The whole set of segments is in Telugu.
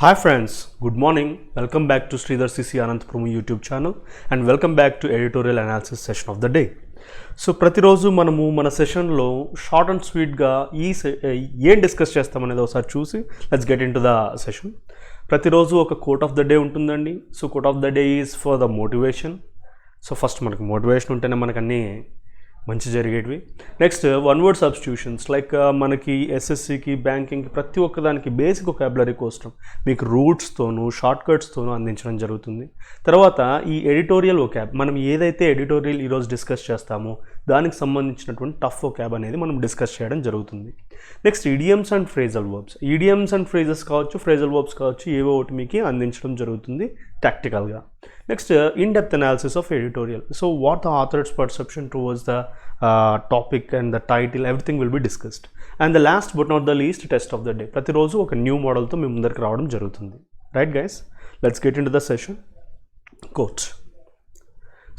Hi friends, good morning. Welcome back to Sridhar CC Anantapuramu YouTube channel and welcome back to editorial analysis session of the day. So ప్రతిరోజు మనము మన సెషన్లో షార్ట్ అండ్ స్వీట్గా ఏం డిస్కస్ చేస్తామనేది ఒకసారి చూసి let's get into the session. ప్రతిరోజు ఒక కోట్ ఆఫ్ ద డే ఉంటుందండి. So quote of the day is for the motivation. So first మనకు మోటివేషన్ ఉంటేనే మనకు అన్నీ మంచి జరిగేటివి. Next one word substitutions like మనకి ఎస్ఎస్సికి బ్యాంకింగ్కి ప్రతి ఒక్కదానికి బేసిక్ వొకాబులరీ కోసం మీకు రూట్స్తోనూ షార్ట్ కట్స్తోనూ అందించడం జరుగుతుంది. తర్వాత ఈ ఎడిటోరియల్ వొకాబ్ మనం ఏదైతే ఎడిటోరియల్ ఈరోజు డిస్కస్ చేస్తామో దానికి సంబంధించినటువంటి టఫ్ వొకాబ్ అనేది మనం డిస్కస్ చేయడం జరుగుతుంది. Next idioms and phrasal verbs, idioms and phrases కావచ్చు, ఫ్రేజల్ వర్బ్స్ కావచ్చు, ఏవో ఒకటి మీకు అందించడం జరుగుతుంది టాక్టికల్గా. Next in depth analysis of editorial. So what the author's perception towards the topic and the title everything will be discussed. And the last but not the least test of the day. ప్రతిరోజు ఒక న్యూ మోడల్తో మీ ముందరికి రావడం జరుగుతుంది. Right guys, let's get into the session. Coat.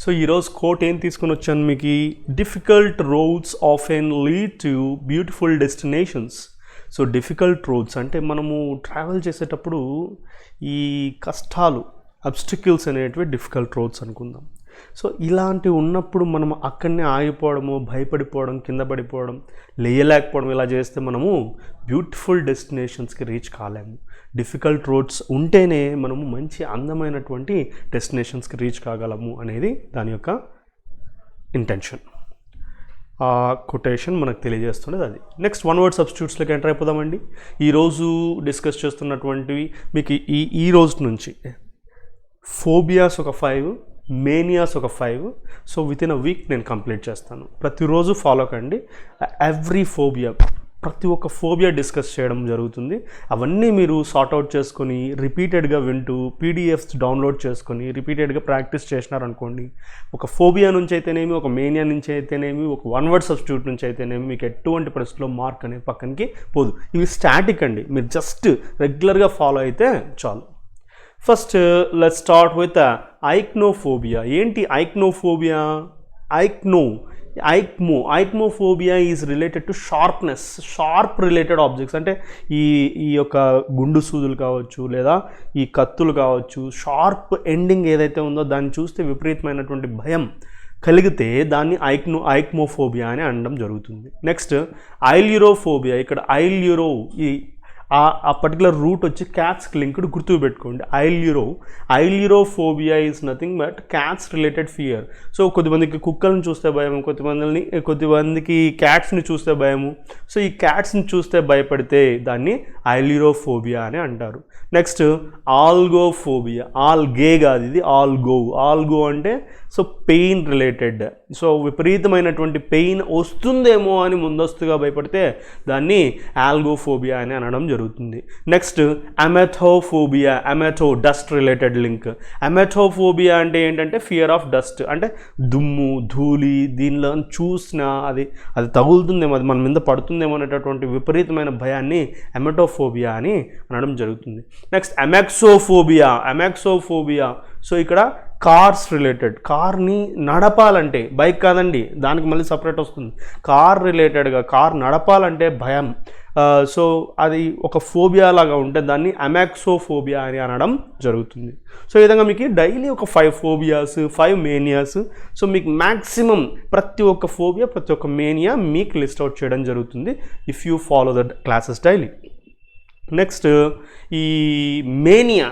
So ఈరోజు కోట్ ఏం తీసుకొని వచ్చాను మీకు, difficult roads often lead to beautiful destinations. So difficult roads అంటే మనము ట్రావెల్ చేసేటప్పుడు ఈ కష్టాలు అబ్స్టికల్స్ అనేటివి డిఫికల్ట్ రోడ్స్ అనుకుందాం. సో ఇలాంటివి ఉన్నప్పుడు మనం అక్కడనే ఆగిపోవడము, భయపడిపోవడం, కింద పడిపోవడం, లేయలేకపోవడం ఇలా చేస్తే మనము బ్యూటిఫుల్ డెస్టినేషన్స్కి రీచ్ కాలేము. డిఫికల్ట్ రోడ్స్ ఉంటేనే మనము మంచి అందమైనటువంటి డెస్టినేషన్స్కి రీచ్ కాగలము అనేది దాని యొక్క ఇంటెన్షన్. కొటేషన్ మనకు తెలియజేస్తున్నది అది. నెక్స్ట్ వన్ వర్డ్ సబ్స్టిట్యూట్స్లోకి ఎంటర్ అయిపోదామండి. ఈరోజు డిస్కస్ చేస్తున్నటువంటివి మీకు ఈ రోజు నుంచి ఫోబియాస్ ఒక 5, మేనియాస్ ఒక 5. So with in a week నేను కంప్లీట్ చేస్తాను. ప్రతిరోజు ఫాలో కండి. ఎవ్రీ ఫోబియా, ప్రతి ఒక్క ఫోబియా డిస్కస్ చేయడం జరుగుతుంది. అవన్నీ మీరు సార్ట్అవుట్ చేసుకొని రిపీటెడ్గా వింటూ పీడిఎఫ్స్ డౌన్లోడ్ చేసుకొని రిపీటెడ్గా ప్రాక్టీస్ చేసినారనుకోండి, ఒక ఫోబియా నుంచి అయితేనేమి, ఒక మేనియా నుంచి అయితేనేమి, ఒక వన్ వర్డ్ సబ్స్టిట్యూట్ నుంచి అయితేనేమి మీకు ఎటువంటి పరిస్థితుల్లో మార్క్ అనేది పక్కనకి పోదు. ఇవి స్టాటిక్ అండి, మీరు జస్ట్ రెగ్యులర్గా ఫాలో అయితే చాలు. First let's start with aichmophobia. ఏంటి aichmophobia? Aichmophobia is related to sharpness, sharp related objects. అంటే ఈ యొక్క గుండు సూదులు కావచ్చు, లేదా ఈ కత్తులు కావచ్చు, షార్ప్ ఎండింగ్ ఏదైతే ఉందో దాన్ని చూస్తే విపరీతమైనటువంటి భయం కలిగితే దాన్ని ఐక్మోఫోబియా అని అనడం జరుగుతుంది. Next ailurophobia. ఇక్కడ ఐల్యూరో ఆ పర్టికులర్ రూట్ వచ్చి క్యాట్స్కి లింక్డ్, గుర్తుపెట్టుకోండి. Ailurophobia is nothing but cats related fear. So కొద్దిమందికి కుక్కలను చూస్తే భయం, కొద్దిమందికి క్యాట్స్ని చూస్తే భయము. సో ఈ క్యాట్స్ని చూస్తే భయపడితే దాన్ని ఐల్యూరోఫోబియా అని అంటారు. నెక్స్ట్ ఆల్గోఫోబియా. ఆల్గే కాదు, ఇది ఆల్గో అంటే సో పెయిన్ రిలేటెడ్. సో విపరీతమైనటువంటి పెయిన్ వస్తుందేమో అని ముందస్తుగా భయపడితే దాన్ని ఆల్గోఫోబియా అని అనడం జరుగుతుంది. Next amathophobia. Amatho dust related link. Amathophobia అంటే ఏంటంటే ఫియర్ ఆఫ్ డస్ట్, అంటే దుమ్ము, ధూళి, దీనిలో చూసినా అది తగులుతుందేమో, అది మన మీద పడుతుందేమో అనేటటువంటి విపరీతమైన భయాన్ని అమెటోఫోబియా అని అనడం జరుగుతుంది. నెక్స్ట్ అమెక్సోఫోబియా. సో ఇక్కడ కార్స్ రిలేటెడ్, కార్ని నడపాలంటే, బైక్ కాదండి, దానికి మళ్ళీ సపరేట్ వస్తుంది. కార్ రిలేటెడ్గా కార్ నడపాలంటే భయం. సో అది ఒక ఫోబియా లాగా ఉంటే దాన్ని అమెక్సోఫోబియా అని అనడం జరుగుతుంది. సో ఈ విధంగా మీకు డైలీ ఒక 5 ఫోబియాస్, 5 మేనియాస్. సో మీకు మ్యాక్సిమం ప్రతి ఒక్క ఫోబియా, ప్రతి ఒక్క మేనియా మీకు లిస్ట్ అవుట్ చేయడం జరుగుతుంది if you follow the classes daily. Next ఈ మేనియా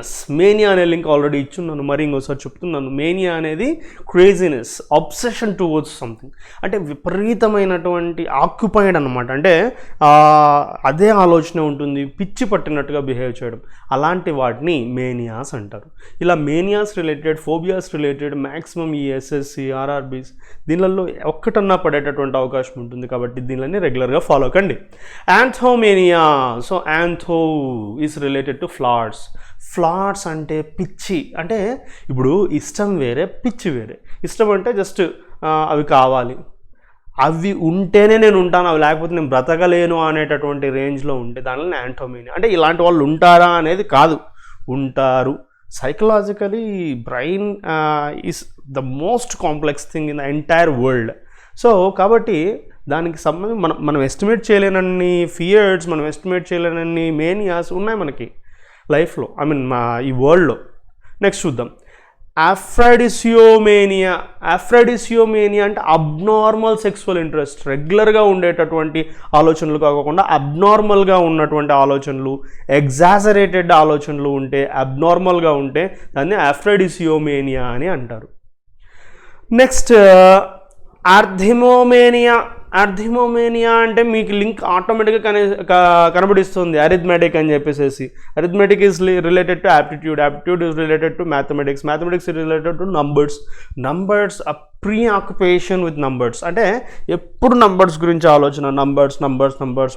అనే లింక్ ఆల్రెడీ ఇచ్చున్నాను, మరి ఇంకోసారి చెప్తున్నాను. మేనియా అనేది క్రేజీనెస్, అబ్సెషన్ టువర్డ్స్ సంథింగ్, అంటే విపరీతమైనటువంటి ఆక్యుపైడ్ అనమాట. అంటే అదే ఆలోచన ఉంటుంది, పిచ్చి పట్టినట్టుగా బిహేవ్ చేయడం, అలాంటి వాటిని మేనియాస్ అంటారు. ఇలా manias related, phobias related maximum ఈ ఎస్ఎస్సి, ఆర్ఆర్బీస్ దీనిలలో ఒక్కటన్నా పడేటటువంటి అవకాశం ఉంటుంది. కాబట్టి దీనిని రెగ్యులర్గా ఫాలో కండి. Anthomania. So antho is related to flats అంటే పిచ్చి. అంటే ఇప్పుడు ఇష్టం వేరే, పిచ్చి వేరే. ఇష్టం అంటే జస్ట్ అవి కావాలి, అవి ఉంటేనే నేను ఉంటాను, అవి లేకపోతే నేను బ్రతకలేను అనేటటువంటి రేంజ్లో ఉంటే దానిలో యాంథోమేనియా. అంటే ఇలాంటి వాళ్ళు ఉంటారా అనేది కాదు, ఉంటారు. Psychologically brain is the most complex thing in the entire world. So కాబట్టి దానికి సంబంధించి మనం ఎస్టిమేట్ చేయలేనన్ని ఫియర్స్, మనం ఎస్టిమేట్ చేయలేనన్ని మేనియాస్ ఉన్నాయి మనకి. లైఫ్లో, ఐ మీన్ మా ఈ వరల్డ్లో. నెక్స్ట్ చూద్దాం, అఫ్రాడిసియోమేనియా. అఫ్రాడిసియోమేనియా అంటే అబ్నార్మల్ సెక్సువల్ ఇంట్రెస్ట్, రెగ్యులర్గా ఉండేటటువంటి ఆలోచనలు కాకుండా అబ్నార్మల్గా ఉన్నటువంటి ఆలోచనలు, ఎగ్జాజరేటెడ్ ఆలోచనలు ఉంటే, అబ్నార్మల్గా ఉంటే దాన్ని అఫ్రాడిసియోమేనియా అని అంటారు. నెక్స్ట్ అర్థిమోమేనియా. అర్థిమోమేనియా అంటే మీకు లింక్ ఆటోమేటిక్గా కనబడిస్తుంది, అరిథమెటిక్ అని చెప్పేసి. Arithmetic is related to aptitude, aptitude is related to mathematics, mathematics is related two numbers, numbers pre occupation with numbers, అంటే ఎప్పుడు నంబర్స్ గురించి ఆలోచన, నంబర్స్ నంబర్స్ నంబర్స్.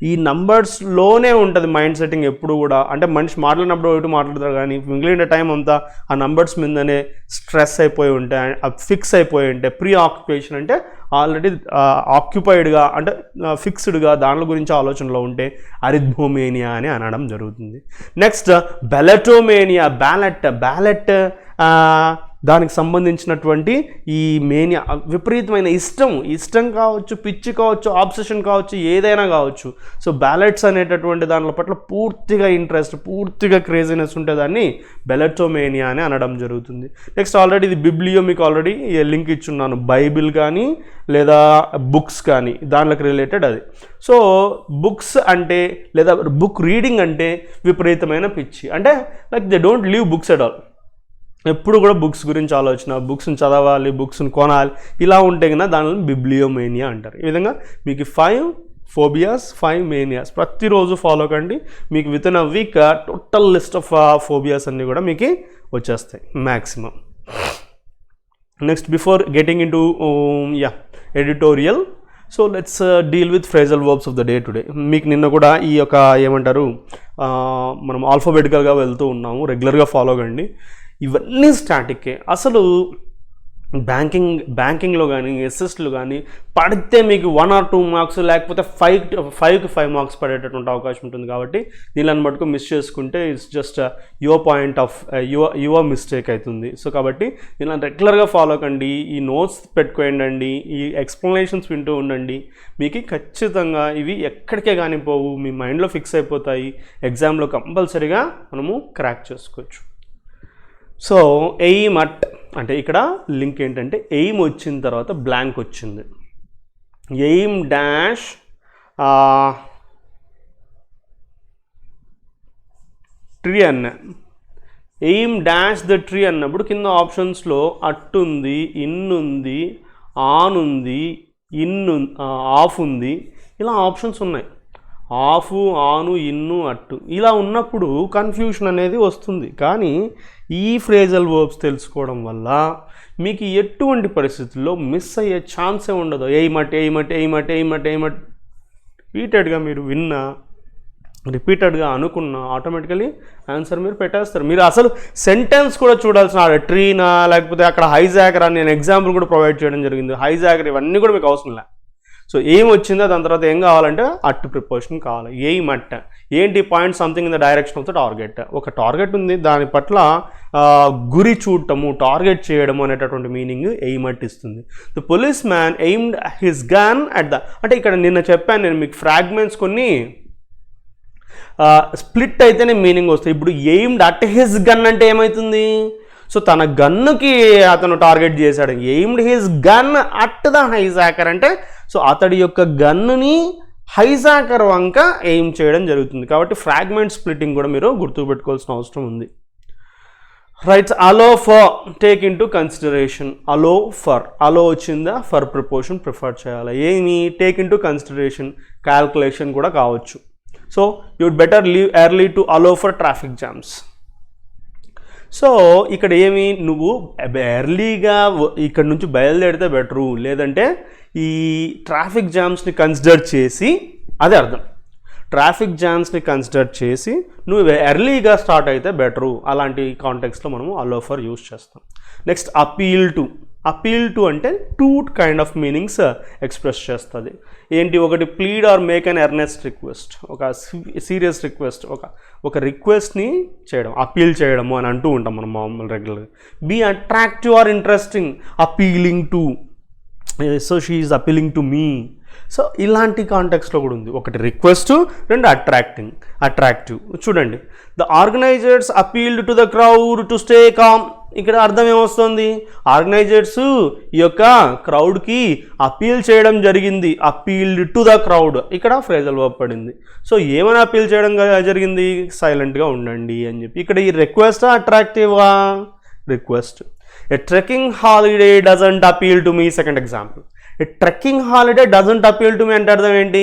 ఈ నంబర్స్లోనే ఉంటుంది మైండ్ సెట్టింగ్ ఎప్పుడు కూడా. అంటే మనిషి మాట్లాడినప్పుడు ఒకటి మాట్లాడతారు, కానీ మిగిలిన టైం అంతా ఆ నంబర్స్ మీదనే స్ట్రెస్ అయిపోయి ఉంటాయి, ఫిక్స్ అయిపోయి ఉంటాయి. ప్రీ ఆక్యుపేషన్ అంటే ఆల్రెడీ ఆక్యుపైడ్గా, అంటే ఫిక్స్డ్గా దాని గురించి ఆలోచనలో ఉంటే అరిథ్మోమేనియా అని అనడం జరుగుతుంది. నెక్స్ట్ బెలటోమేనియా. బ్యాలెట్ దానికి సంబంధించినటువంటి ఈ మేనియా, విపరీతమైన ఇష్టం కావచ్చు, పిచ్చి కావచ్చు, ఆబ్సెషన్ కావచ్చు, ఏదైనా కావచ్చు. సో బ్యాలెట్స్ అనేటటువంటి దానిలో పట్ల పూర్తిగా ఇంట్రెస్ట్, పూర్తిగా క్రేజీనెస్ ఉంటే దాన్ని బెలటోమేనియా అని అనడం జరుగుతుంది. నెక్స్ట్ ఆల్రెడీ ఇది బిబ్లియో మీకు ఆల్రెడీ లింక్ ఇచ్చున్నాను, బైబిల్ కానీ లేదా బుక్స్ కానీ దానిలోకి రిలేటెడ్ అది. సో బుక్స్ అంటే లేదా బుక్ రీడింగ్ అంటే విపరీతమైన పిచ్చి, అంటే like they don't leave books at all. ఎప్పుడు కూడా బుక్స్ గురించి ఆలోచన, బుక్స్ని చదవాలి, బుక్స్ని కొనాలి, ఇలా ఉంటే కన్నా దానిని బిబ్లియోమేనియా అంటారు. ఈ విధంగా మీకు 5 ఫోబియాస్, 5 మేనియాస్ ప్రతిరోజు ఫాలో కండి. మీకు with in a week total list of phobias అన్నీ కూడా మీకు వచ్చేస్తాయి maximum. Next before getting in to editorial, so let's deal with phrasal verbs of the day today. మీకు నిన్న కూడా ఈ యొక్క ఏమంటారు, మనం ఆల్ఫాబెటికల్గా వెళ్తూ ఉన్నాము, రెగ్యులర్గా ఫాలో కండి. ఇవన్నీ స్టాటిక్కే. అసలు బ్యాంకింగ్లో కానీ ఎస్ఎస్లో కానీ పడితే మీకు 1 or 2 మార్క్స్, లేకపోతే 5 మార్క్స్ పడేటటువంటి అవకాశం ఉంటుంది. కాబట్టి దీనిని మటుకు మిస్ చేసుకుంటే it's just your point of your mistake అవుతుంది. సో కాబట్టి దీనిని రెగ్యులర్గా ఫాలో కండి, ఈ నోట్స్ పెట్టుకోండి, ఈ ఎక్స్ప్లెనేషన్స్ వింటూ ఉండండి. మీకు ఖచ్చితంగా ఇవి ఎక్కడికే కానీ పోవు, మీ మైండ్లో ఫిక్స్ అయిపోతాయి. ఎగ్జామ్లో కంపల్సరీగా మనము క్రాక్ చేసుకోవచ్చు. సో ఎయిమ్ అట్ అంటే ఇక్కడ లింక్ ఏంటంటే, ఎయిమ్ వచ్చిన తర్వాత బ్లాంక్ వచ్చింది, ఎయిమ్ డాష్ ట్రీ అన్న, ఎయిమ్ డాష్ ద ట్రీ అన్నప్పుడు కింద ఆప్షన్స్లో అట్ ఉంది, ఇన్ ఉంది, ఆన్ ఉంది, ఆఫ్ ఉంది, ఇలా ఆప్షన్స్ ఉన్నాయి. ఆఫ్, ఆను, ఇన్ను, అట్టు ఇలా ఉన్నప్పుడు కన్ఫ్యూషన్ అనేది వస్తుంది. కానీ ఈ ఫ్రేజల్ వర్బ్స్ తెలుసుకోవడం వల్ల మీకు ఎటువంటి పరిస్థితుల్లో మిస్ అయ్యే ఛాన్సే ఉండదు. ఎయిమట్ రిపీటెడ్గా మీరు విన్నా, రిపీటెడ్గా అనుకున్నా ఆటోమేటికలీ ఆన్సర్ మీరు పెట్టేస్తారు. మీరు అసలు సెంటెన్స్ కూడా చూడాల్సిన ట్రీనా లేకపోతే అక్కడ హైజాకర్ అని నేను ఎగ్జాంపుల్ కూడా ప్రొవైడ్ చేయడం జరిగింది. హైజాకర్ ఇవన్నీ కూడా మీకు అవసరం లే. సో ఏం వచ్చిందో దాని తర్వాత ఏం కావాలంటే అట్ ప్రిపోజిషన్ కావాలి. ఎయిమ్ అట్ ఏంటి, point something in the direction of the target. ఒక టార్గెట్ ఉంది, దాని పట్ల గురి చూడటము, టార్గెట్ చేయడము అనేటటువంటి మీనింగ్ ఎయిమ్ అట్ ఇస్తుంది. The police man aimed his gun at the, అంటే ఇక్కడ నిన్న చెప్పాను నేను మీకు ఫ్రాగ్మెంట్స్ కొన్ని స్ప్లిట్ అయితేనే మీనింగ్ వస్తాయి. ఇప్పుడు ఎయిమ్డ్ అట్ హిస్ గన్ అంటే ఏమవుతుంది, సో తన గన్నుకి అతను టార్గెట్ చేశాడు. Aimed his gun at the hijacker అంటే సో అతడి యొక్క గన్నుని హైజాకర్ వంక ఎయిమ్ చేయడం జరుగుతుంది. కాబట్టి ఫ్రాగ్మెంట్ స్ప్లిట్టింగ్ కూడా మీరు గుర్తుపెట్టుకోవాల్సిన అవసరం ఉంది. Right, allow for take into consideration. Allow for, allow వచ్చిందా, ఫర్ ప్రిపోజిషన్ ప్రిఫర్ చేయాలి. ఏమి take into consideration, calculation కూడా కావచ్చు. So you'd better leave early to allow for traffic jams. So ఇక్కడ ఏమి, నువ్వు ఎర్లీగా ఇక్కడ నుంచి బయలుదేరితే బెటరు, లేదంటే ఈ ట్రాఫిక్ జామ్స్ని కన్సిడర్ చేసి, అదే అర్థం, ట్రాఫిక్ జామ్స్ని కన్సిడర్ చేసి నువ్వు ఎర్లీగా స్టార్ట్ అయితే బెటరు. అలాంటి కాంటెక్స్లో మనము అలో ఫర్ యూజ్ చేస్తాం. Next appeal to. Appeal to అంటే 2 కైండ్ ఆఫ్ మీనింగ్స్ ఎక్స్ప్రెస్ చేస్తుంది. ఏంటి, ఒకటి plead or make an earnest request, ఒక సీరియస్ రిక్వెస్ట్, ఒక రిక్వెస్ట్ని చేయడం, అపీల్ చేయడము అని అంటూ ఉంటాం మనం మామూలు రెగ్యులర్గా. Be attractive or interesting, appealing to, so she is appealing to me. So ఇలాంటి కాంటెక్స్లో కూడా ఉంది. ఒకటి రిక్వెస్ట్, రెండు అట్రాక్టివ్. చూడండి, the organisers appealed to the crowd to stay calm. ఇక్కడ అర్థం ఏమొస్తుంది? ఆర్గనైజర్స్ ఈ యొక్క క్రౌడ్కి అపీల్ చేయడం జరిగింది. అపీల్డ్ టు ద క్రౌడ్, ఇక్కడ ఫ్రేజల్ వర్బ్ పడింది. సో ఏమైనా అపీల్ చేయడం జరిగింది? సైలెంట్గా ఉండండి అని చెప్పి. ఇక్కడ ఈ రిక్వెస్టా అట్రాక్టివా? Request. A trekking holiday doesn't appeal to me. Second example. A trekking holiday doesn't appeal to me అంటే అర్థం ఏంటి?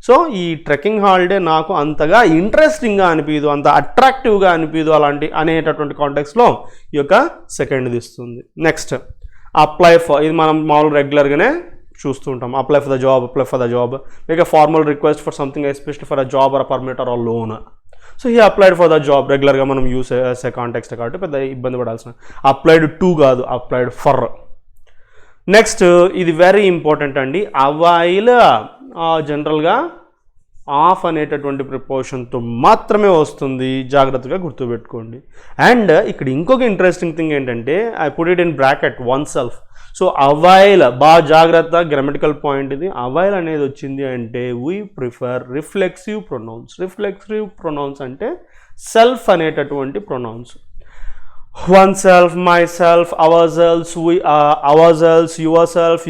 సో ఈ ట్రెక్కింగ్ హాలిడే నాకు అంతగా ఇంట్రెస్టింగ్గా అనిపించదు, అంత అట్రాక్టివ్గా అనిపించదు అలాంటి అనేటటువంటి కాంటెక్స్లో ఈ యొక్క సెకండ్ ఇస్తుంది. నెక్స్ట్ అప్లై ఫర్, ఇది మనం మామూలు రెగ్యులర్గానే చూస్తూ ఉంటాం. Apply for the job, make a formal request for something especially for a job or permit or loan. So he applied for the job, రెగ్యులర్గా మనం యూస్ చేసే కాంటెక్స్ట్ కాబట్టి పెద్ద ఇబ్బంది పడాల్సిన. అప్లైడ్ టు కాదు, అప్లైడ్ ఫర్. నెక్స్ట్ ఇది వెరీ ఇంపార్టెంట్ అండి. అవైల్ జనరల్గా ఆఫ్ అనేటటువంటి ప్రిపోజిషన్తో మాత్రమే వస్తుంది, జాగ్రత్తగా గుర్తుపెట్టుకోండి. అండ్ ఇక్కడ ఇంకొక ఇంట్రెస్టింగ్ థింగ్ ఏంటంటే, I put it in bracket oneself. So avail, బాగా జాగ్రత్త, గ్రామటికల్ పాయింట్ ఇది. అవైల్ అనేది వచ్చింది అంటే we prefer reflexive pronouns. Reflexive pronouns అంటే సెల్ఫ్ అనేటటువంటి pronouns. Oneself, myself, ourselves, ourselves,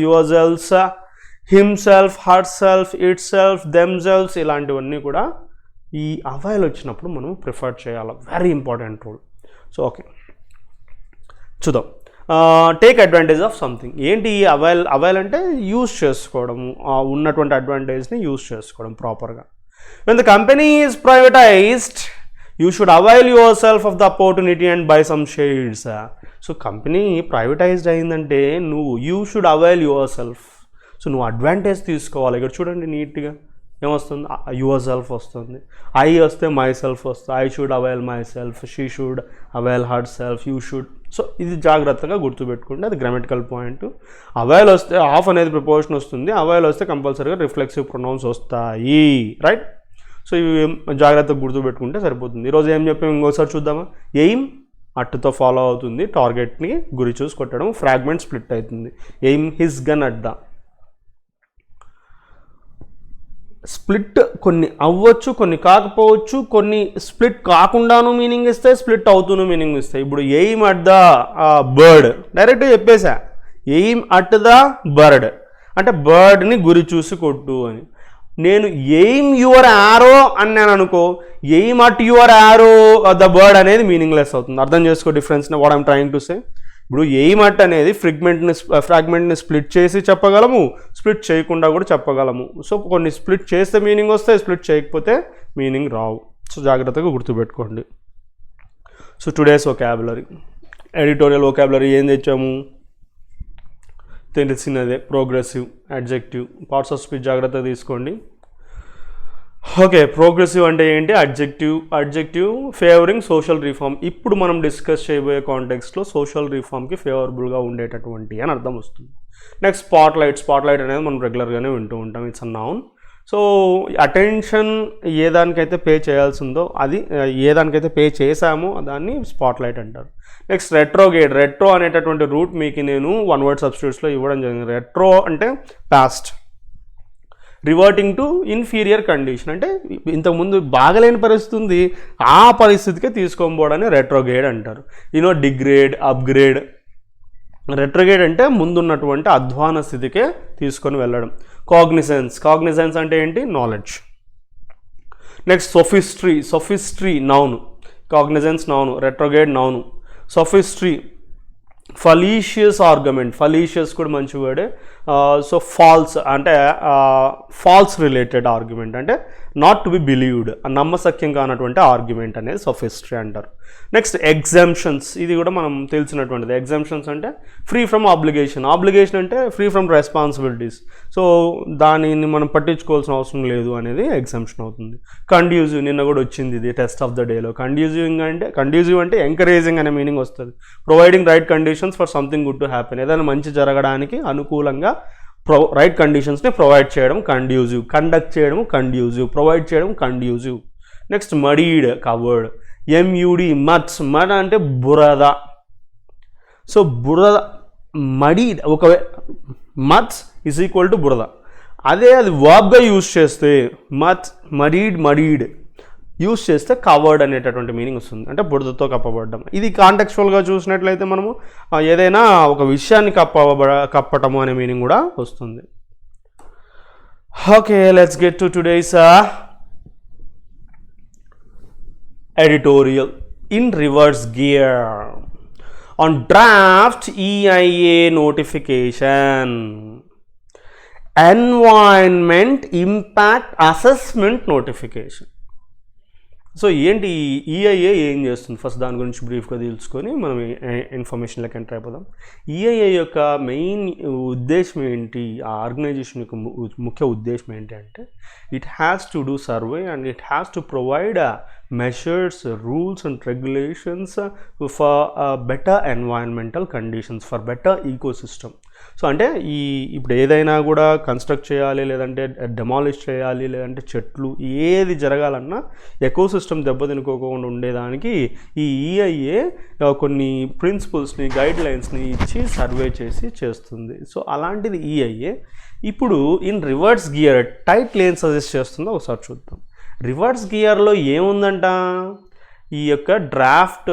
yourself, himself, herself, itself, themselves, ఇలాంటివన్నీ కూడా ఈ అవైల్ వచ్చినప్పుడు మనం ప్రిఫర్ చేయాలి. Very important rule. So okay, చూద్దాం. Take advantage of something. ఏంటి అవైల్ అంటే యూజ్ చేసుకోవడం, ఉన్నటువంటి అడ్వాంటేజ్ని యూజ్ చేసుకోవడం ప్రాపర్గా. When the company is privatized you should avail your self of the opportunity and buy some shares. So company privatized అయిందంటే you should avail yourself. So నువ్వు అడ్వాంటేజ్ తీసుకోవాలి. ఇక్కడ చూడండి నీట్గా ఏమొస్తుంది? యువర్ సెల్ఫ్ వస్తుంది, ఐ వస్తే మై సెల్ఫ్ వస్తుంది. I should avail myself, she should avail herself, you should. So ఇది జాగ్రత్తగా గుర్తుపెట్టుకుంటే అది గ్రామటికల్ పాయింట్. అవైల్ వస్తే ఆఫ్ అనేది ప్రిపోజిషన్ వస్తుంది, అవైల్ వస్తే కంపల్సరీగా రిఫ్లెక్సివ్ ప్రొనౌన్స్ వస్తాయి. రైట్? సో ఇవి జాగ్రత్తగా గుర్తుపెట్టుకుంటే సరిపోతుంది. ఈరోజు ఏం చెప్పాము ఇంకోసారి చూద్దామా? ఎయిమ్ అట్టుతో ఫాలో అవుతుంది, టార్గెట్ని గురి చూసి కొట్టడం, ఫ్రాగ్మెంట్ స్ప్లిట్ అవుతుంది. Aim his gun at the. Split కొన్ని అవ్వచ్చు, కొన్ని కాకపోవచ్చు, కొన్ని స్ప్లిట్ కాకుండాను మీనింగ్ ఇస్తాయి, స్ప్లిట్ అవుతూను మీనింగ్ ఇస్తాయి. ఇప్పుడు ఎయిమ్ అట్ ద బర్డ్ డైరెక్ట్గా చెప్పేసా, ఎయిమ్ అట్ ద బర్డ్ అంటే బర్డ్ని గురి చూసి కొట్టు అని. నేను ఎయిమ్ యువర్ యారో అన్నాను అనుకో, aim at your arrow the bird అనేది మీనింగ్లెస్ అవుతుంది. అర్థం చేసుకో difference, what I'm trying to say. ఇప్పుడు ఎయిమ్ అట్ అనేది ఫ్రాగ్మెంట్ని స్ప్లిట్ చేసి చెప్పగలము, స్ప్లిట్ చేయకుండా కూడా చెప్పగలము. సో కొన్ని స్ప్లిట్ చేస్తే మీనింగ్ వస్తాయి, స్ప్లిట్ చేయకపోతే మీనింగ్ రావు. సో జాగ్రత్తగా గుర్తుపెట్టుకోండి. So today's vocabulary, editorial vocabulary ఏం తెచ్చాము? తెలిసినదే. Progressive, adjective, parts of speech జాగ్రత్తగా తీసుకోండి. ఓకే, ప్రోగ్రెసివ్ అంటే ఏంటి? Adjective favouring social reform. ఇప్పుడు మనం డిస్కస్ చేయబోయే కాంటెక్స్ట్లో సోషల్ రిఫార్మ్కి ఫేవరబుల్గా ఉండేటటువంటి అని అర్థం వస్తుంది. నెక్స్ట్ స్పాట్లైట్ అనేది మనం రెగ్యులర్గానే వింటూ ఉంటాం. It's a noun. So attention ఏ దానికైతే పే చేయాల్సిందో అది, ఏ దానికైతే పే చేశామో దాన్ని స్పాట్లైట్ అంటారు. నెక్స్ట్ రెట్రో అనేటటువంటి రూట్ మీకు నేను వన్ వర్డ్ సబ్స్టిట్యూట్స్లో ఇవ్వడం జరిగింది. రెట్రో అంటే past, reverting to inferior condition అంటే ఇంతకుముందు బాగలేని పరిస్థితి ఉంది, ఆ పరిస్థితికే తీసుకోబోవడాన్ని రెట్రోగ్రేడ్ అంటారు. Degrade, upgrade. రెట్రోగ్రేడ్ అంటే ముందున్నటువంటి అధ్వాన స్థితికే తీసుకొని వెళ్ళడం. కాగ్నిసెన్స్ అంటే ఏంటి? Knowledge. Next sophistry noun, cognisance noun, retrograde noun. Sophistry fallacious argument, fallacious కూడా మంచి వర్డే. సో ఫాల్స్ అంటే ఫాల్స్ రిలేటెడ్ ఆర్గ్యుమెంట్ అంటే నాట్ టు బి బిలీవ్డ్, నమ్మశక్యం కానటువంటి ఆర్గ్యుమెంట్ అనేది సోఫిస్ట్రీ అంటారు. నెక్స్ట్ ఎగ్జామ్షన్స్, ఇది కూడా మనం తెలిసినటువంటిది. ఎగ్జామ్షన్స్ అంటే ఫ్రీ ఫ్రమ్ ఆబ్లిగేషన్ అంటే ఫ్రీ ఫ్రమ్ రెస్పాన్సిబిలిటీస్. సో దానిని మనం పట్టించుకోవాల్సిన అవసరం లేదు అనేది ఎగ్జామ్షన్ అవుతుంది. కండ్యూజివ్, నిన్న కూడా వచ్చింది ఇది టెస్ట్ ఆఫ్ ద డేలో. కండ్యూజివ్ అంటే ఎంకరేజింగ్ అనే మీనింగ్ వస్తుంది. Providing right conditions for something good to happen, ఏదైనా మంచి జరగడానికి అనుకూలంగా రైట్ కండిషన్స్ని ప్రొవైడ్ చేయడం కండ్యూజివ్. కండక్ట్ చేయడం కండ్యూజివ్, ప్రొవైడ్ చేయడం conducive. Next muddied, covered. MUD, mud అంటే బురద. సో బురద, muddied, muds is equal to బురద. అదే అది వర్బ్గా యూజ్ చేస్తే మరీడ్ యూజ్ చేస్తే కవర్డ్ అనేటటువంటి మీనింగ్ వస్తుంది, అంటే బురదతో కప్పబడడం. ఇది కాంటెక్చువల్గా చూసినట్లయితే మనము ఏదైనా ఒక విషయాన్ని కప్పటము అనే మీనింగ్ కూడా వస్తుంది. Okay, let's get to today's editorial in reverse gear on draft EIA notification, environment impact assessment notification. So ఏంటి ఈఐఏ ఏం చేస్తుంది, ఫస్ట్ దాని గురించి బ్రీఫ్గా తెలుసుకొని మనం ఇన్ఫర్మేషన్లోకి ఎంటర్ అయిపోదాం. ఈఐఏ యొక్క మెయిన్ ఉద్దేశం ఏంటి, ఆ ఆర్గనైజేషన్ యొక్క ముఖ్య ఉద్దేశం ఏంటి అంటే it has to do survey and it has to provide measures, rules and regulations for better environmental conditions, for better ecosystem. So అంటే ఇప్పుడు ఏదైనా కూడా కన్స్ట్రక్ట్ చేయాలి, లేదంటే డెమాలిష్ చేయాలి, లేదంటే చెట్లు ఏది జరగాలన్నా ఎకోసిస్టమ్ దెబ్బతినుకోకుండా ఉండేదానికి ఈ ఈఐఏ కొన్ని ప్రిన్సిపల్స్ని, గైడ్ లైన్స్ని ఇచ్చి సర్వే చేస్తుంది. సో అలాంటిది ఈఐఏ ఇప్పుడు ఇన్ రివర్స్ గియర్ టైటిల్ ఏం సజెస్ట్ చేస్తుందో ఒకసారి చూద్దాం. రివర్స్ గియర్లో ఏముందంట, ఈ యొక్క డ్రాఫ్ట్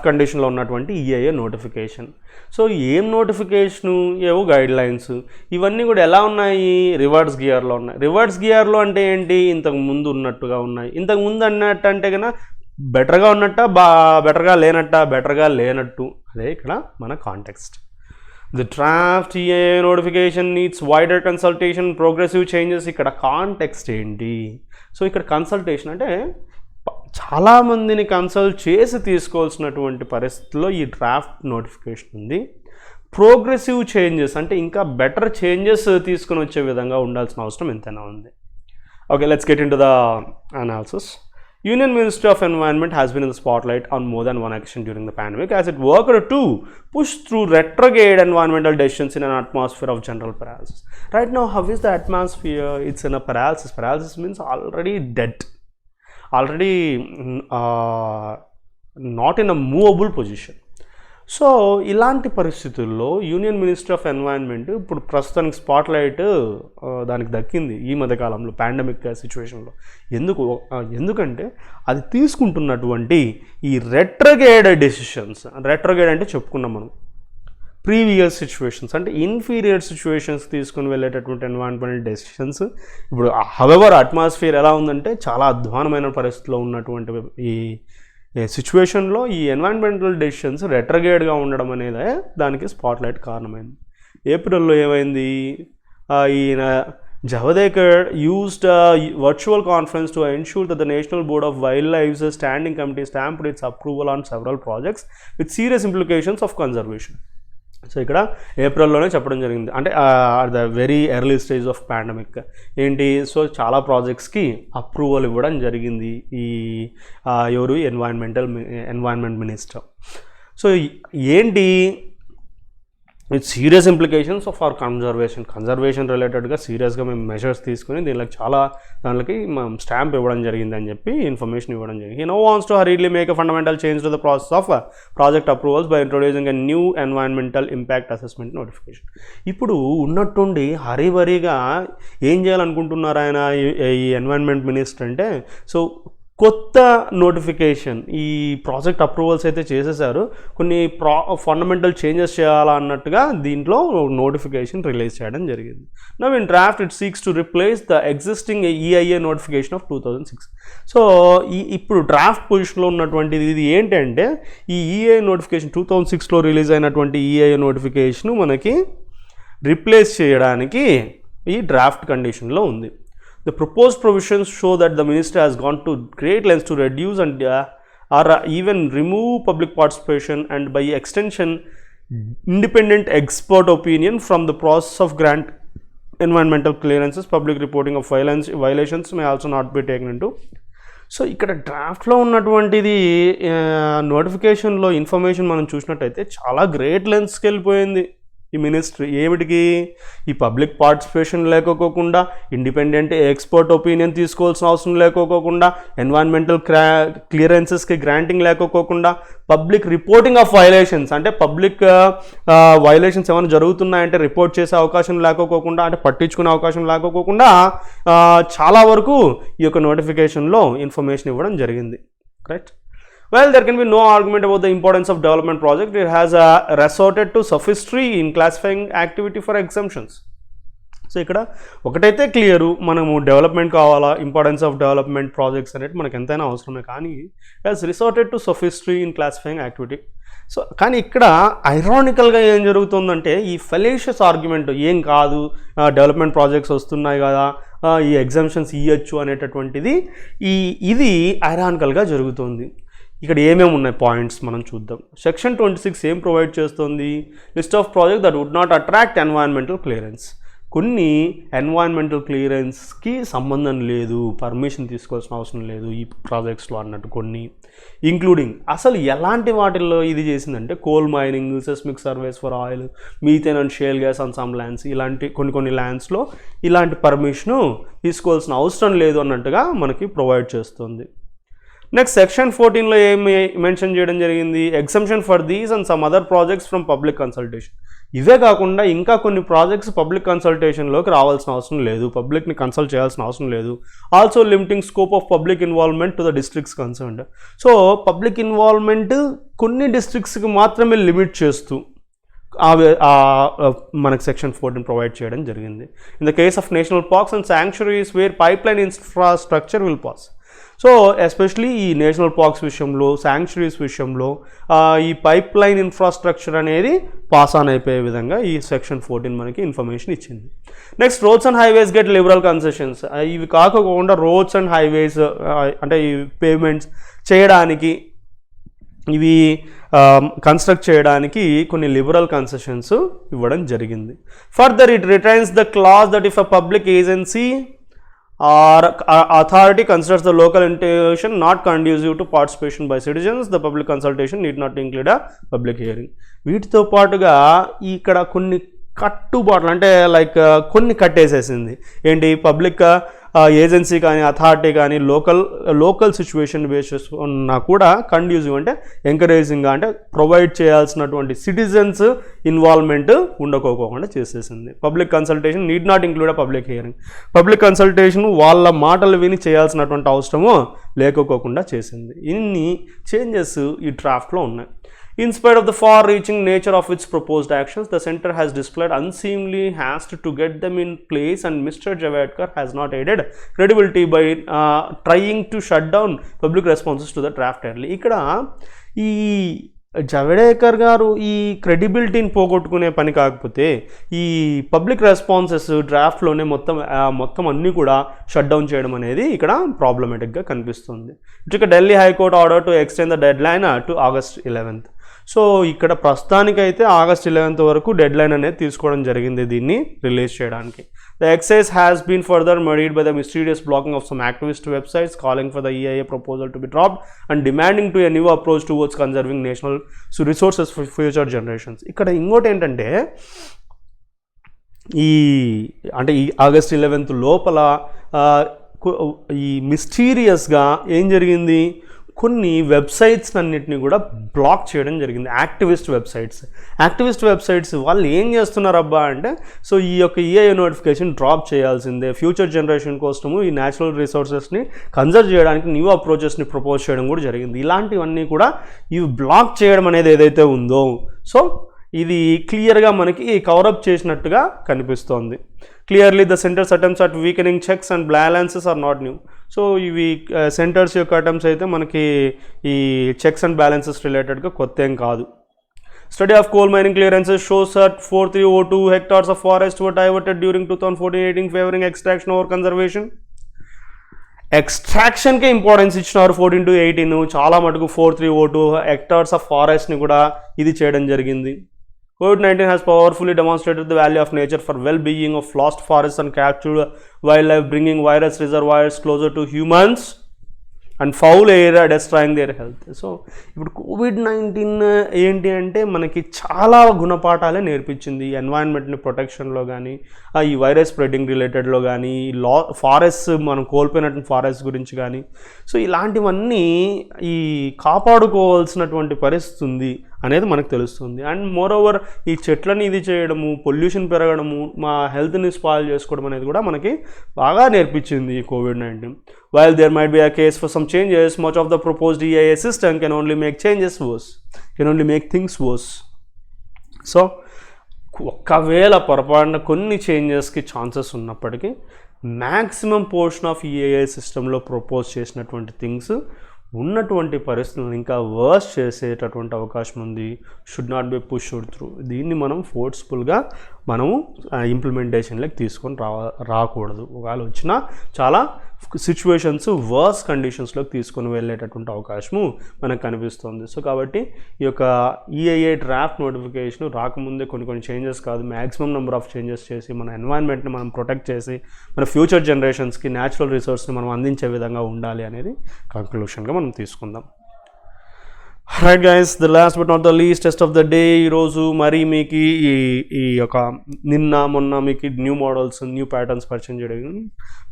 కండిషన్లో ఉన్నటువంటి ఈఐఏ నోటిఫికేషన్. సో ఏం నోటిఫికేషను, ఏవో గైడ్ లైన్స్, ఇవన్నీ కూడా ఎలా ఉన్నాయి, రివర్స్ గియర్లో ఉన్నాయి. రివర్స్ గియర్లో అంటే ఏంటి, ఇంతకు ముందు ఉన్నట్టుగా ఉన్నాయి. ఇంతకు ముందు అన్నట్టు అంటే కన్నా బెటర్గా ఉన్నట్ట, బెటర్గా లేనట్టు. అదే ఇక్కడ మన context. The draft EIA notification needs wider consultation, progressive changes. ఇక్కడ కాంటెక్స్ట్ ఏంటి, సో ఇక్కడ కన్సల్టేషన్ అంటే చాలామందిని కన్సల్ట్ చేసి తీసుకోవాల్సినటువంటి పరిస్థితుల్లో ఈ డ్రాఫ్ట్ నోటిఫికేషన్ ఉంది. ప్రోగ్రెసివ్ చేంజెస్ అంటే ఇంకా బెటర్ చేంజెస్ తీసుకుని వచ్చే విధంగా ఉండాల్సిన అవసరం ఎంతైనా ఉంది. Okay, let's get into the analysis. Union Ministry of Environment has been in the spotlight on more than one action during the pandemic as it worked to push through retrograde environmental decisions in an atmosphere of general paralysis. Right now, how is the atmosphere? It's in a paralysis. Paralysis means already dead, already not in a movable position. So ఇలాంటి పరిస్థితుల్లో యూనియన్ మినిస్ట్రీ ఆఫ్ ఎన్వైరన్మెంట్ ఇప్పుడు ప్రస్తుతానికి స్పాట్లైట్ దానికి దక్కింది ఈ మధ్యకాలంలో పాండమిక్ సిచ్యువేషన్లో. ఎందుకంటే అది తీసుకుంటున్నటువంటి ఈ రెట్రోగ్రేడ్ డెసిషన్స్, రెట్రోగ్రేడ్ అంటే చెప్పుకున్నాం మనం ప్రీవియస్ సిచ్యువేషన్స్, అంటే ఇన్ఫీరియర్ సిచ్యువేషన్స్ తీసుకుని వెళ్ళేటటువంటి ఎన్వైరన్మెంటల్ డెసిషన్స్. ఇప్పుడు హవెవర్ అట్మాస్ఫియర్ ఎలా ఉందంటే చాలా అధ్వానమైన పరిస్థితిలో ఉన్నటువంటి ఈ సిచ్యువేషన్లో ఈ ఎన్వైరన్మెంటల్ డెసిషన్స్ రెట్రోగ్రేడ్గా ఉండడం అనేది దానికి స్పాట్లైట్ కారణమైంది. ఏప్రిల్లో ఏమైంది, ఈయన Javadekar used a virtual conference to ensure that the National Board of Wildlife's Standing Committee stamped its approval on several projects with serious implications of conservation. So ఇక్కడ ఏప్రిల్లోనే చెప్పడం జరిగింది, అంటే at the very early stage of pandemic ఏంటి, సో చాలా ప్రాజెక్ట్స్కి అప్రూవల్ ఇవ్వడం జరిగింది ఈ ఎవరు ఎన్వైరన్మెంట్ మినిస్టర్. సో ఏంటి, with serious implications of our conservation రిలేటెడ్గా సీరియస్గా మేము మెజర్స్ తీసుకుని దానికి మనం స్టాంప్ ఇవ్వడం జరిగింది అని చెప్పి ఇన్ఫర్మేషన్ ఇవ్వడం జరిగింది. హీ నో వాంట్స్ టు హరీలీ make a fundamental change to the process of project approvals by introducing a new environmental impact assessment notification. ఇప్పుడు ఉన్నట్టుండి హరీబరీగా ఏం చేయాలనుకుంటున్నారు ఆయన ఈ ఎన్వైరన్మెంట్ మినిస్టర్ అంటే, సో కొత్త నోటిఫికేషన్, ఈ ప్రాజెక్ట్ అప్రూవల్స్ అయితే చేసేసారు, కొన్ని ఫండమెంటల్ చేంజెస్ చేయాలన్నట్టుగా దీంట్లో నోటిఫికేషన్ రిలీజ్ చేయడం జరిగింది. Now in draft it seeks to replace the existing EIA notification off 2006. So ఇప్పుడు డ్రాఫ్ట్ పొజిషన్లో ఉన్నటువంటిది ఇది ఏంటంటే, ఈ ఈఐఏ నోటిఫికేషన్ 2006లో రిలీజ్ అయినటువంటి ఈఐఏ నోటిఫికేషన్ మనకి రిప్లేస్ చేయడానికి ఈ డ్రాఫ్ట్ కండిషన్లో ఉంది. The proposed provisions show that the minister has gone to great lengths to reduce and or even remove public participation and by extension independent expert opinion from the process of grant environmental clearances. Public reporting of violations may also not be taken into. So ఇక్కడ డ్రాఫ్ట్లో ఉన్నటువంటిది నోటిఫికేషన్లో ఇన్ఫర్మేషన్ మనం చూసినట్టయితే చాలా గ్రేట్ లెంత్స్కి వెళ్ళిపోయింది. ఈ మినిస్ట్రీ ఏమిటికి ఈ పబ్లిక్ పార్టిసిపేషన్ లేకపోకుండా ఇండిపెండెంట్ ఎక్స్పర్ట్ ఒపీనియన్ తీసుకోవాల్సిన అవసరం లేకపోకుండా ఎన్వైరన్మెంటల్ క్లియరెన్సెస్కి గ్రాంటింగ్ లేకపోకుండా పబ్లిక్ రిపోర్టింగ్ ఆఫ్ వైలేషన్స్ అంటే పబ్లిక్ వైలేషన్స్ ఏమైనా జరుగుతున్నాయంటే రిపోర్ట్ చేసే అవకాశం లేకపోకుండా అంటే పట్టించుకునే అవకాశం లేకపోకుండా చాలా వరకు ఈ యొక్క నోటిఫికేషన్లో ఇన్ఫర్మేషన్ ఇవ్వడం జరిగింది. Right. Well, there can be no argument about the importance of development project. It has resorted to sophistry in classifying activity for exemptions. So ఇక్కడ ఒకటైతే క్లియరు, మనము డెవలప్మెంట్ కావాలా, ఇంపార్టెన్స్ ఆఫ్ డెవలప్మెంట్ ప్రాజెక్ట్స్ అనేది మనకు ఎంతైనా అవసరమే, కానీ has resorted to sophistry in classifying activity. So కానీ ఇక్కడ ఐరానికల్గా ఏం జరుగుతుందంటే ఈ ఫెలేషియస్ ఆర్గ్యుమెంట్ ఏం కాదు, డెవలప్మెంట్ ప్రాజెక్ట్స్ వస్తున్నాయి కదా, ఈ ఎగ్జామ్షన్స్ ఇవ్వచ్చు అనేటటువంటిది ఇది ఐరానికల్గా జరుగుతుంది. ఇక్కడ ఏమేమి ఉన్నాయి పాయింట్స్ మనం చూద్దాం. సెక్షన్ 26 ఏం ప్రొవైడ్ చేస్తుంది? List of project that would not attract environmental clearance. కొన్ని ఎన్వైరన్మెంటల్ క్లియరెన్స్కి సంబంధం లేదు, పర్మిషన్ తీసుకోవాల్సిన అవసరం లేదు ఈ ప్రాజెక్ట్స్లో అన్నట్టు కొన్ని, ఇంక్లూడింగ్ అసలు ఎలాంటి వాటిల్లో ఇది చేసిందంటే coal mining, seismic surveys for oil, methane and shale gas on some lands, ఇలాంటి కొన్ని ల్యాండ్స్లో ఇలాంటి పర్మిషను తీసుకోవాల్సిన అవసరం లేదు అన్నట్టుగా మనకి ప్రొవైడ్ చేస్తుంది. నెక్స్ట్ సెక్షన్ 14లో ఏమి మెన్షన్ చేయడం జరిగింది? Exemption for these and some other projects from public consultation. ఇవే కాకుండా ఇంకా కొన్ని ప్రాజెక్ట్స్ పబ్లిక్ కన్సల్టేషన్లోకి రావాల్సిన అవసరం లేదు, పబ్లిక్ని కన్సల్ట్ చేయాల్సిన అవసరం లేదు. Also limiting scope of public involvement to the districts concerned. So public involvement కొన్ని డిస్ట్రిక్ట్స్కి మాత్రమే లిమిట్ చేస్తూ మనకు సెక్షన్ 14 ప్రొవైడ్ చేయడం జరిగింది. In the case of national parks and sanctuaries where pipeline infrastructure will pass. So especially ఈ నేషనల్ పార్క్స్ విషయంలో, శాంక్చురీస్ విషయంలో ఈ పైప్ లైన్ ఇన్ఫ్రాస్ట్రక్చర్ అనేది పాస్ ఆన్ అయిపోయే విధంగా ఈ సెక్షన్ 14 మనకి ఇన్ఫర్మేషన్ ఇచ్చింది. Next roads and highways get liberal concessions. ఇవి కాకుండా రోడ్స్ అండ్ హైవేస్ అంటే ఈ పేమెంట్స్ చేయడానికి, ఇవి కన్స్ట్రక్ట్ చేయడానికి కొన్ని లిబరల్ కన్సెషన్స్ ఇవ్వడం జరిగింది. Further it retains the clause that if a public agency or authority considers the local integration not conducive to participation by citizens, the public consultation need not include a public hearing. వీటితో పాటుగా ఇక్కడ కొన్ని కట్టుబాట్లు అంటే లైక్ కొన్ని కట్టేసేసింది. ఏంటి? పబ్లిక్ ఏజెన్సీ కానీ అథారిటీ కానీ లోకల్ సిచ్యువేషన్ బేసిస్ ఉన్నా కూడా కండ్యూసివ్ అంటే ఎంకరేజింగ్గా అంటే ప్రొవైడ్ చేయాల్సినటువంటి సిటిజన్స్ ఇన్వాల్వ్మెంట్ ఉండకోకుండా చేసేసింది. Public consultation need not include a public hearing. Public consultation వాళ్ళ మాటలు విని చేయాల్సినటువంటి అవసరము లేకపోకుండా చేసింది. ఇన్ని చేంజెస్ ఈ డ్రాఫ్ట్లో ఉన్నాయి. In spite of the far-reaching nature of its proposed actions, the centre has displayed unseemly haste to get them in place, and Mr. Javadekar has not aided credibility by trying to shut down public responses to the draft early. ఇక్కడ ఈ జవడేకర్ గారు ఈ క్రెడిబిలిటీని పోగొట్టుకునే పని కాకపోతే ఈ పబ్లిక్ రెస్పాన్సెస్ డ్రాఫ్ట్లోనే మొత్తం అన్నీ కూడా షట్ డౌన్ చేయడం అనేది ఇక్కడ ప్రాబ్లమేటిక్గా కనిపిస్తుంది. ఇక Delhi high court order to extend the dead line to August 11th. So ఇక్కడ ప్రస్తుతానికైతే August 11th వరకు డెడ్ లైన్ అనేది తీసుకోవడం జరిగింది దీన్ని రిలీజ్ చేయడానికి. The excess has been further muddied by the mysterious blocking of some activist websites calling for the EIA proposal to be dropped and demanding to a new approach towards conserving national resources for future generations. ఇక్కడ ఇంకోటి ఏంటంటే ఈ August 11th లోపల ఈ మిస్టీరియస్గా ఏం జరిగింది? కొన్ని వెబ్సైట్స్ అన్నిటిని కూడా బ్లాక్ చేయడం జరిగింది. యాక్టివిస్ట్ వెబ్సైట్స్ వాళ్ళు ఏం చేస్తున్నారబ్బా అంటే, సో ఈ యొక్క ఈఐఏ నోటిఫికేషన్ డ్రాప్ చేయాల్సిందే, ఫ్యూచర్ జనరేషన్ కోసము ఈ న్యాచురల్ రిసోర్సెస్ని కన్జర్వ్ చేయడానికి న్యూ అప్రోచెస్ని ప్రపోజ్ చేయడం కూడా జరిగింది. ఇలాంటివన్నీ కూడా ఇవి బ్లాక్ చేయడం అనేది ఏదైతే ఉందో, సో ఇది క్లియర్గా మనకి కవరప్ చేసినట్టుగా కనిపిస్తోంది. Clearly the centre's attempts at weakening checks and balances are not new. So ఇవి సెంటర్స్ యొక్క అటెంప్ట్స్ అయితే మనకి ఈ చెక్స్ అండ్ బ్యాలెన్సెస్ రిలేటెడ్గా కొత్త ఏం కాదు. Study of coal mining clearances shows that 4302 hectares of forest were diverted during 2014-18 favoring extraction over conservation. ఎక్స్ట్రాక్షన్కే ఇంపార్టెన్స్ ఇచ్చినారు 14 to 18. చాలా మటుకు 4302 hectares ఆఫ్ ఫారెస్ట్ని కూడా ఇది చేయడం జరిగింది. COVID-19 has powerfully demonstrated the value of nature for well-being of lost forests and captured wildlife, bringing virus reservoirs closer to humans and foul air destroying their health. So ఇప్పుడు కోవిడ్-19 ఏంటి అంటే మనకి చాలా గుణపాఠాలే నేర్పించింది. ఎన్వైరన్మెంట్ని ప్రొటెక్షన్లో కానీ, ఈ వైరస్ స్ప్రెడ్డింగ్ రిలేటెడ్లో కానీ, ఫారెస్ట్ మనం కోల్పోయినటువంటి ఫారెస్ట్ గురించి కానీ, సో ఇలాంటివన్నీ ఈ కాపాడుకోవాల్సినటువంటి పరిస్థితి ఉంది అనేది మనకు తెలుస్తుంది. అండ్ మోర్ ఓవర్ ఈ చెట్లని ఇది చేయడము, పొల్యూషన్ పెరగడము, మా హెల్త్ని స్పాయిల్ చేసుకోవడం అనేది కూడా మనకి బాగా నేర్పించింది ఈ COVID-19. While there might be a case for some changes, much of the proposed EIA system can only make changes worse, can only make things worse. So ఒకవేళ పొరపాటున కొన్ని చేంజెస్కి ఛాన్సెస్ ఉన్నప్పటికీ మ్యాక్సిమం పోర్షన్ ఆఫ్ ఈఏఐ సిస్టంలో ప్రపోజ్ చేసినటువంటి థింగ్స్ ఉన్నటువంటి పరిస్థితులను ఇంకా వర్స్ చేసేటటువంటి అవకాశం ఉంది. Should not be pushed through. దీన్ని మనం ఫోర్స్ఫుల్గా మనము ఇంప్లిమెంటేషన్లోకి తీసుకొని రాకూడదు. ఒకవేళ వచ్చినా చాలా సిచ్యువేషన్స్ వర్స్ కండిషన్స్లోకి తీసుకొని వెళ్ళేటటువంటి అవకాశము మనకు కనిపిస్తుంది. సో కాబట్టి ఈ యొక్క ఈఐఏ డ్రాఫ్ట్ నోటిఫికేషన్ రాకముందే కొన్ని చేంజెస్ కాదు, మ్యాక్సిమం నెంబర్ ఆఫ్ చేంజెస్ చేసి మన ఎన్వైరన్మెంట్ని మనం ప్రొటెక్ట్ చేసి మన ఫ్యూచర్ జనరేషన్స్కి న్యాచురల్ రిసోర్స్ని మనం అందించే విధంగా ఉండాలి అనేది కంక్లూషన్గా మనం తీసుకుందాం. Right guys, the last but not the least test of the day. ఈరోజు మరి మీకు ఈ యొక్క మొన్న మీకు న్యూ మోడల్స్, న్యూ ప్యాటర్న్స్ పరిచయం చేయడం,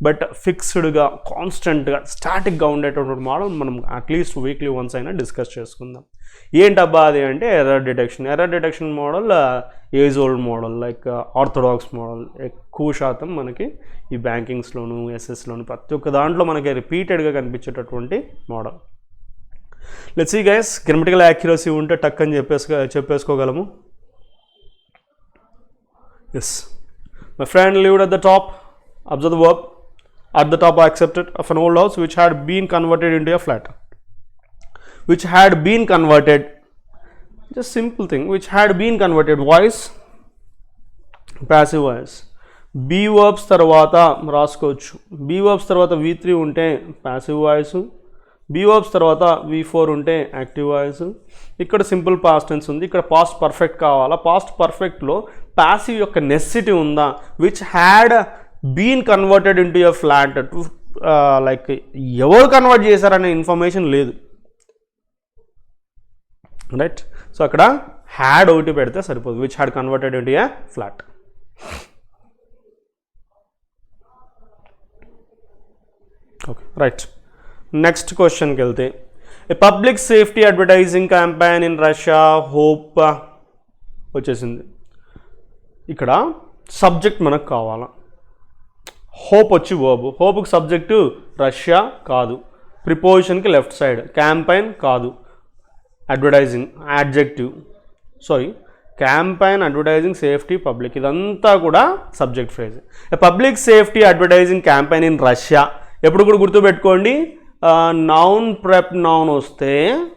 బట్ ఫిక్స్డ్గా కాన్స్టెంట్గా స్టాటిక్గా ఉండేటటువంటి మోడల్ మనం అట్లీస్ట్ వీక్లీ వన్స్ అయినా డిస్కస్ చేసుకుందాం. ఏంటబ్బా అది అంటే error detection model age old model, like orthodox model. ఎక్కువ శాతం మనకి ఈ బ్యాంకింగ్స్లోను, ఎస్ఎస్లోను ప్రతి ఒక్క దాంట్లో మనకి రిపీటెడ్గా కనిపించేటటువంటి model. Let's see guys, grammatical accuracy ఉంటే టక్ అని చెప్పేసుకోగలము. Yes my friend lived at the top. Observe the verb at the top accepted of an old house which had been converted into a flat. Which had been converted, just simple thing, which had been converted. Voice, passive voice. B verbs తర్వాత రాసుకోవచ్చు. B verbs తర్వాత V3 ఉంటే passive voice, B verbs తర్వాత V4 ఉంటే యాక్టివ్ వాయిస్. ఇక్కడ సింపుల్ పాస్ట్ టెన్స్ ఉంది, ఇక్కడ పాస్ట్ పర్ఫెక్ట్ కావాలా. పాస్ట్ పర్ఫెక్ట్లో పాసివ్ యొక్క నెసెసిటీ ఉందా, which had been converted into a flat. Like ఎవరు కన్వర్ట్ చేశారనే ఇన్ఫర్మేషన్ లేదు, రైట్. సో అక్కడ హ్యాడ్ ఒకటి పెడితే సరిపోదు, which had converted into a flat. Okay right. Next క్వశ్చన్కి వెళ్తే, a public safety advertising campaign in Russia hope వచ్చేసింది. ఇక్కడ సబ్జెక్ట్ మనకు కావాలా. హోప్ వచ్చి వర్బ్, హోప్కి సబ్జెక్టు రష్యా కాదు, ప్రిపోజిషన్కి లెఫ్ట్ సైడ్, క్యాంపెయిన్ కాదు, advertising adjective, campaign, advertising, safety, public, ఇదంతా కూడా subject phrase. A public safety advertising campaign in Russia. ఎప్పుడు కూడా గుర్తుపెట్టుకోండి, నౌన్ ప్రెప్ నౌన్ వస్తే,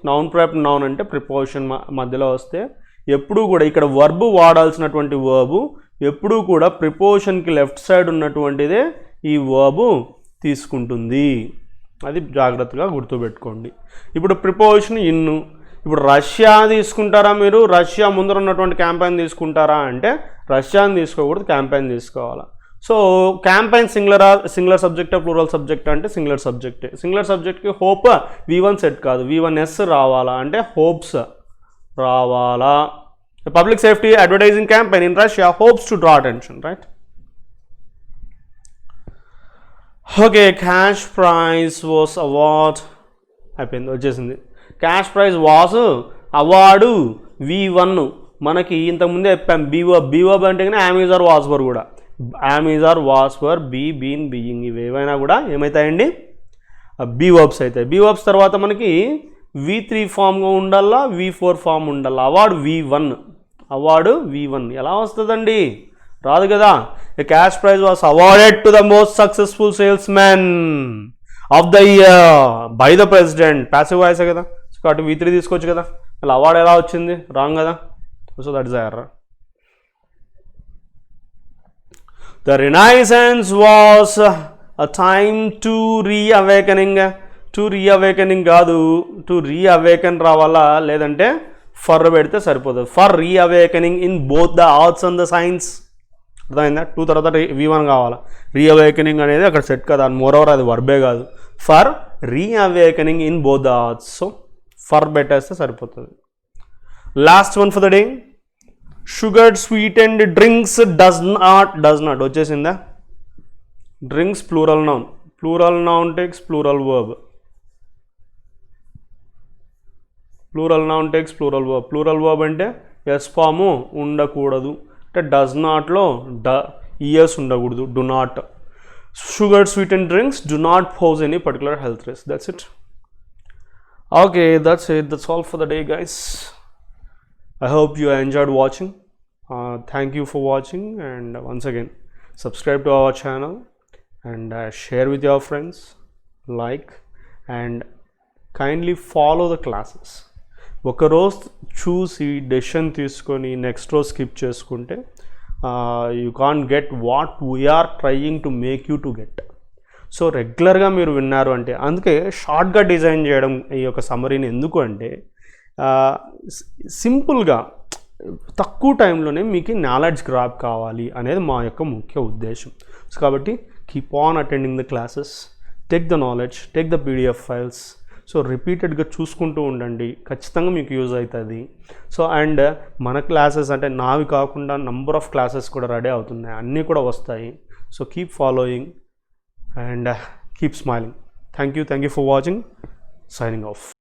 నౌన్ ప్రెప్ నౌన్ అంటే ప్రిపోజిషన్ మధ్యలో వస్తే ఎప్పుడూ కూడా ఇక్కడ వర్బ్ వాడాల్సినటువంటి వర్బు ఎప్పుడూ కూడా ప్రిపోజిషన్కి లెఫ్ట్ సైడ్ ఉన్నటువంటిదే ఈ వర్బు తీసుకుంటుంది. అది జాగ్రత్తగా గుర్తుపెట్టుకోండి. ఇప్పుడు ప్రిపోజిషన్ ఇన్ను. ఇప్పుడు రష్యా తీసుకుంటారా మీరు, రష్యా ముందర ఉన్నటువంటి క్యాంపెయిన్ తీసుకుంటారా అంటే రష్యాని తీసుకోకూడదు, క్యాంపెయిన్ తీసుకోవాలా. So campaign singular subject, plural subject అంటే సింగులర్ సబ్జెక్టే. సింగులర్ సబ్జెక్ట్కి హోప్ V1 సెట్ కాదు, V1S రావాలా అంటే హోప్స్ రావాలా. Public safety advertising campaign in Russia hopes to draw attention, right. Okay, cash prize was award అయిపోయింది, వచ్చేసింది. Cash prize was award V1. మనకి ఇంతకుముందే చెప్పాం బీవర్బ్ అంటే కానీ అమెజార్ వాస్వర్ కూడా, అమెజార్ వాస్వర్, బీన్ బీయింగ్, ఇవేవైనా కూడా ఏమవుతాయండి, బీవర్బ్స్ అవుతాయి. బీవర్బ్స్ తర్వాత మనకి V3 ఫామ్గా ఉండాలా, V4 ఫామ్ ఉండాలా. అవార్డు V1, అవార్డు V1 ఎలా వస్తుందండి, రాదు కదా. A cash prize was awarded to the most successful sales man of the year by the president. Passive వాయిసే కదా, సో కాబట్టి V3 తీసుకోవచ్చు కదా. అలా అవార్డు ఎలా వచ్చింది, రాంగ్ కదా. So that is error. The Renaissance was a time to reawakening. To reawakening కాదు, టు రీఅవేకన్ రావాలా, లేదంటే ఫర్ పెడితే సరిపోతుంది. For reawakening in both the arts and the science. అర్థమైందా. 2 తర్వాత V1 కావాలా. రీఅవేకనింగ్ అనేది అక్కడ సెట్ కదా, మోర్ ఓవర్ అది వర్బే కాదు. For reawakening in both the arts. So for పెట్టేస్తే సరిపోతుంది. Last one for the day, sugared sweetened drinks does not వచ్చేసిందా? Drinks plural noun takes plural verb. Plural verb అంటే ఎస్ ఫాము ఉండకూడదు, అంటే డస్ నాట్లో ఈఎస్ ఉండకూడదు, do not. Sugar sweetened drinks do not pose any particular health risk. That's it. Okay, that's all for the day, guys. I hope you enjoyed watching. Thank you for watching, and once again subscribe to our channel and share with your friends, like, and kindly follow the classes. ఒక రోజు చూసి డెసిషన్ తీసుకొని నెక్స్ట్ రోజు స్కిప్ చేసుకుంటే you can't get what we're trying to make you to get. So రెగ్యులర్గా మీరు విన్నారు అంటే, అందుకే షార్ట్గా డిజైన్ చేయడం ఈ యొక్క సమ్మరీని. ఎందుకు అంటే సింపుల్గా తక్కువ టైంలోనే మీకు నాలెడ్జ్ గ్రాప్ కావాలి అనేది మా యొక్క ముఖ్య ఉద్దేశం. సో కాబట్టి keep on attending the classes, take the knowledge, take the PDF files. So రిపీటెడ్గా చూసుకుంటూ ఉండండి, ఖచ్చితంగా మీకు యూజ్ అవుతుంది. సో అండ్ మన క్లాసెస్ అంటే నావి కాకుండా నంబర్ ఆఫ్ క్లాసెస్ కూడా రెడీ అవుతున్నాయి, అన్నీ కూడా వస్తాయి. So keep following and keep smiling. Thank you for watching. Signing off.